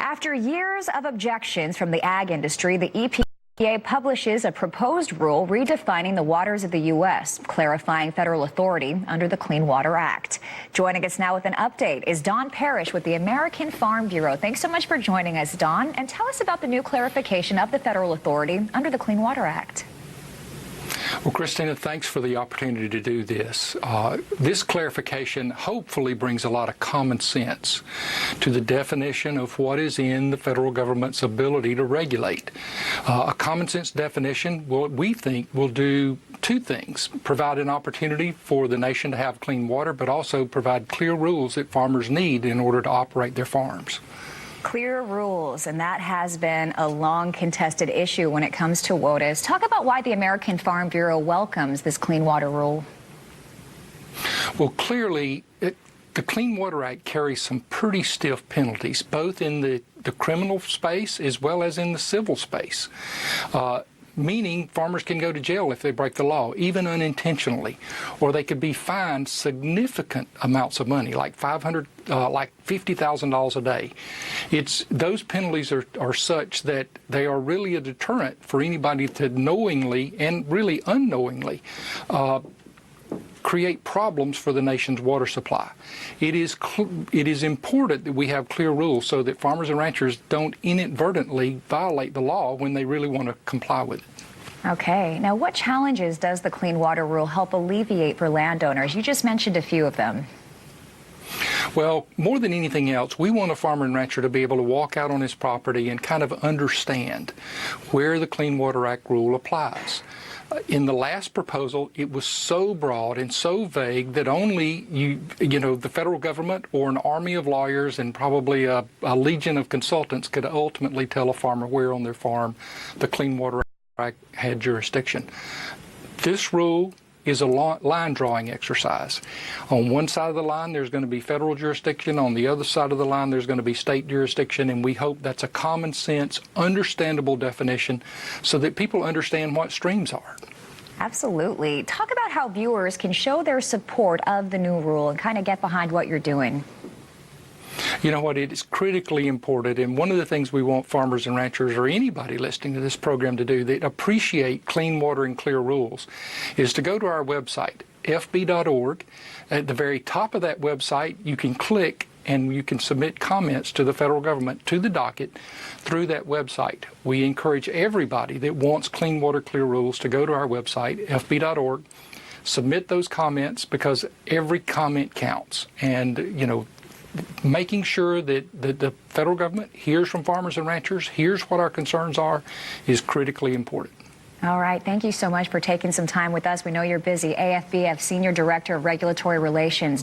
After years of objections from the ag industry, the EPA publishes a proposed rule redefining the waters of the U.S., clarifying federal authority under the Clean Water Act. Joining us now with an update is Don Parrish with the American Farm Bureau. Thanks so much for joining us, Don, and tell us about the new clarification of the federal authority under the Clean Water Act. Well, Christina, thanks for the opportunity to do this. This clarification hopefully brings a lot of common sense to the definition of what is in the federal government's ability to regulate. A common sense definition, what we think, will do two things: provide an opportunity for the nation to have clean water, but also provide clear rules that farmers need in order to operate their farms. Clear rules, and that has been a long contested issue when it comes to WOTUS. Talk about why the American Farm Bureau welcomes this clean water rule. Well, clearly, the Clean Water Act carries some pretty stiff penalties, both in the criminal space as well as in the civil space. Meaning farmers can go to jail if they break the law, even unintentionally, or they could be fined significant amounts of money, like $50,000 a day. Those penalties are such that they are really a deterrent for anybody to knowingly and really unknowingly create problems for the nation's water supply. It is important that we have clear rules so that farmers and ranchers don't inadvertently violate the law when they really want to comply with it. Okay. Now, what challenges does the Clean Water Rule help alleviate for landowners? You just mentioned a few of them. Well, more than anything else, we want a farmer and rancher to be able to walk out on his property and kind of understand where the Clean Water Act rule applies. In the last proposal, it was so broad and so vague that only the federal government or an army of lawyers and probably a legion of consultants could ultimately tell a farmer where on their farm the Clean Water Act had jurisdiction. This rule is a line drawing exercise. On one side of the line, there's going to be federal jurisdiction. On the other side of the line, there's going to be state jurisdiction, and we hope that's a common sense, understandable definition so that people understand what streams are. Absolutely. Talk about how viewers can show their support of the new rule and kind of get behind what you're doing. You know what, it is critically important, and one of the things we want farmers and ranchers or anybody listening to this program to do that appreciate clean water and clear rules is to go to our website, fb.org. At the very top of that website, you can click and you can submit comments to the federal government, to the docket, through that website. We encourage everybody that wants clean water, clear rules to go to our website, fb.org, submit those comments, because every comment counts. And, making sure that the federal government hears from farmers and ranchers, hears what our concerns are, is critically important. All right. Thank you so much for taking some time with us. We know you're busy. AFBF Senior Director of Regulatory Relations.